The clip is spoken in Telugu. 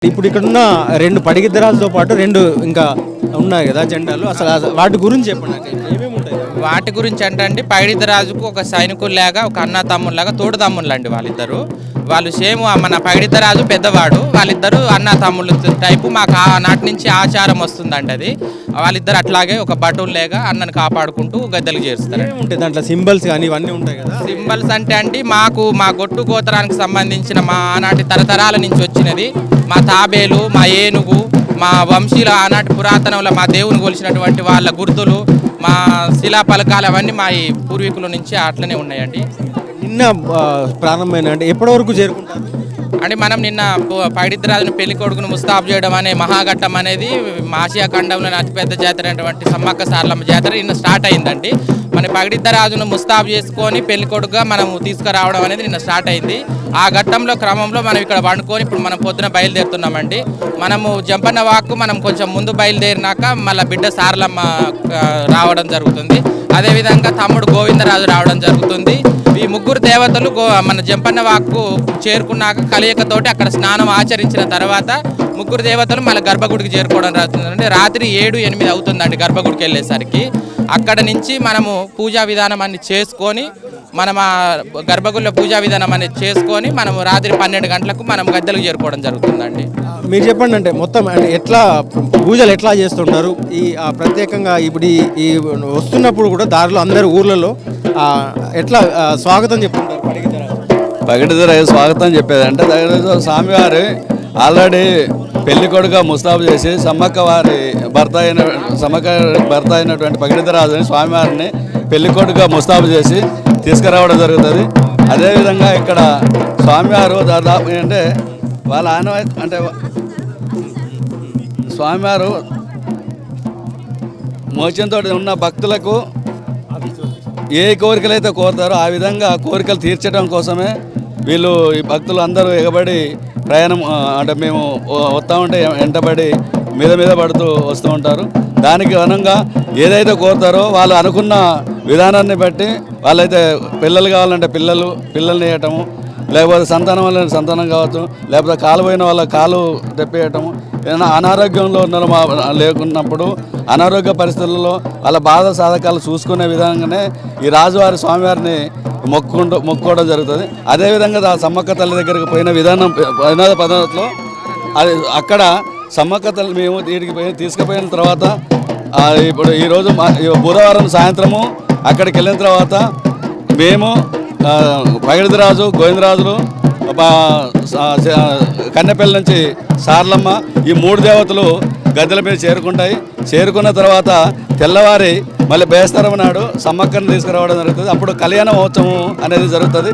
ఇప్పుడు ఇక్కడున్న 2 పడిగిద్దరాలతో పాటు 2 ఇంకా ఉన్నాయి కదా జెండాలు. అసలు వాటి గురించి చెప్పండి. అంటే ఏమేమి ఉంటాయి? వాటి గురించి అంటే పైడిద్దరాజుకు ఒక సైనికుల్లాగా ఒక అన్న తమ్ముళ్ళలాగా తోడు తమ్ముళ్ళు అండి వాళ్ళిద్దరు. వాళ్ళు సేమ్ మన పైడిద్దరాజు పెద్దవాడు, వాళ్ళిద్దరు అన్న తమ్ముళ్ళు టైపు. మాకు నాటి నుంచి ఆచారం వస్తుందండి అది. వాళ్ళిద్దరు అట్లాగే ఒక బటుల్లేగా అన్నను కాపాడుకుంటూ గద్దెలు చేస్తారు. ఉంటాయి దాంట్లో సింబల్స్ కానీ ఇవన్నీ ఉంటాయి కదా. సింబల్స్ అంటే మాకు మా గొట్టు గోత్రానికి సంబంధించిన మా ఆనాటి తరతరాల నుంచి వచ్చినది మా తాబేలు, మా ఏనుగు, మా వంశీల ఆనాటి పురాతనంలో మా దేవుని కొలిచినటువంటి వాళ్ళ గుర్తులు, మా శిలా పలకాలు అవన్నీ మా ఈ పూర్వీకుల నుంచి అట్లనే ఉన్నాయండి. నిన్న ప్రారంభమైన అంటే ఎప్పటి వరకు చేరుకుంటారు? అంటే మనం నిన్న పైడిద్దరాజును పెళ్లి కొడుకును ముస్తాబు చేయడం అనే మహాఘట్టం అనేది ఆసియా ఖండంలోని అతిపెద్ద జాతర అయినటువంటి సమ్మక్క సారలమ్మ జాతర నిన్న స్టార్ట్ అయిందండి. మన పైడిద్దరాజును ముస్తాబు చేసుకొని పెళ్లి కొడుకుగా మనం తీసుకురావడం అనేది నిన్న స్టార్ట్ అయింది. ఆ ఘట్టంలో క్రమంలో మనం ఇక్కడ వండుకొని ఇప్పుడు మనం పొద్దున బయలుదేరుతున్నామండి. మనము జంపన్న వాక్కు మనం కొంచెం ముందు బయలుదేరినాక మళ్ళీ బిడ్డ సారలమ్మ రావడం జరుగుతుంది. అదేవిధంగా తమ్ముడు గోవిందరాజు రావడం జరుగుతుంది. ఈ ముగ్గురు దేవతలు మన జంపన్న వాక్కు చేరుకున్నాక కలియకతోటి అక్కడ స్నానం ఆచరించిన తర్వాత ముగ్గురు దేవతలు మళ్ళీ గర్భగుడికి చేరుకోవడం జరుగుతుందండి. రాత్రి 7-8 అవుతుందండి గర్భగుడికి వెళ్ళేసరికి. అక్కడ నుంచి మనము పూజా విధానం అన్ని చేసుకొని మనం ఆ గర్భగుడిలో పూజా విధానం అనేది చేసుకొని మనము రాత్రి 12 గంటలకు మనం గద్దెలకు చేరుకోవడం జరుగుతుందండి. మీరు చెప్పండి, అంటే మొత్తం అంటే ఎట్లా పూజలు ఎట్లా చేస్తుంటారు? ఈ ప్రత్యేకంగా ఇప్పుడు ఈ వస్తున్నప్పుడు కూడా దారిలో అందరు ఊర్లలో ఎట్లా స్వాగతం చెప్తుంటారు? పగిడిద్దరాజు స్వాగతం చెప్పేది అంటే స్వామివారి ఆల్రెడీ పెళ్లి కొడుగా ముస్తాబు చేసి సమ్మక్క భర్త అయినటువంటి పగిడిద్దరాజుని స్వామివారిని పెళ్లి కొడుగా ముస్తాబు చేసి తీసుకురావడం జరుగుతుంది. అదేవిధంగా ఇక్కడ స్వామివారు దాదాపు అంటే వాళ్ళ అంటే స్వామివారు మోచంతో ఉన్న భక్తులకు ఏ కోరికలు అయితే కోరుతారో ఆ విధంగా కోరికలు తీర్చడం కోసమే వీళ్ళు ఈ భక్తులు అందరూ ఎగబడి ప్రయాణం అంటే మేము వస్తూ ఉంటే వెంటబడి మీద పడుతూ వస్తూ ఉంటారు. దానికి అనుగుణంగా ఏదైతే కోరుతారో వాళ్ళు అనుకున్న విధానాన్ని బట్టి వాళ్ళైతే పిల్లలు కావాలంటే పిల్లల్ని వేయటము, లేకపోతే సంతానం వల్ల సంతానం కావచ్చు, లేకపోతే కాలు పోయిన వాళ్ళ కాలు తెప్పేయటము, ఏదైనా అనారోగ్యంలో ఉన్న లేకున్నప్పుడు అనారోగ్య పరిస్థితుల్లో వాళ్ళ బాధ సాధకాలు చూసుకునే విధంగానే ఈ రాజువారి స్వామివారిని మొక్కుకోవడం జరుగుతుంది. అదేవిధంగా సమ్మక్క తల్లి దగ్గరికి పోయిన విధాన పద్ధతిలో అది అక్కడ సమ్మక్క తల్లి మేము దీనికి తీసుకుపోయిన తర్వాత ఇప్పుడు ఈరోజు బుధవారం సాయంత్రము అక్కడికి వెళ్ళిన తర్వాత మేము పగిడిద్దరాజు, గోవిందరాజులు, కన్నెపల్లి నుంచి సారలమ్మ ఈ 3 దేవతలు గద్దెల మీద చేరుకుంటాయి. చేరుకున్న తర్వాత తెల్లవారి మళ్ళీ బేస్తరం నాడు సమ్మక్కను తీసుకురావడం జరుగుతుంది. అప్పుడు కళ్యాణ మహోత్సవం అనేది జరుగుతుంది.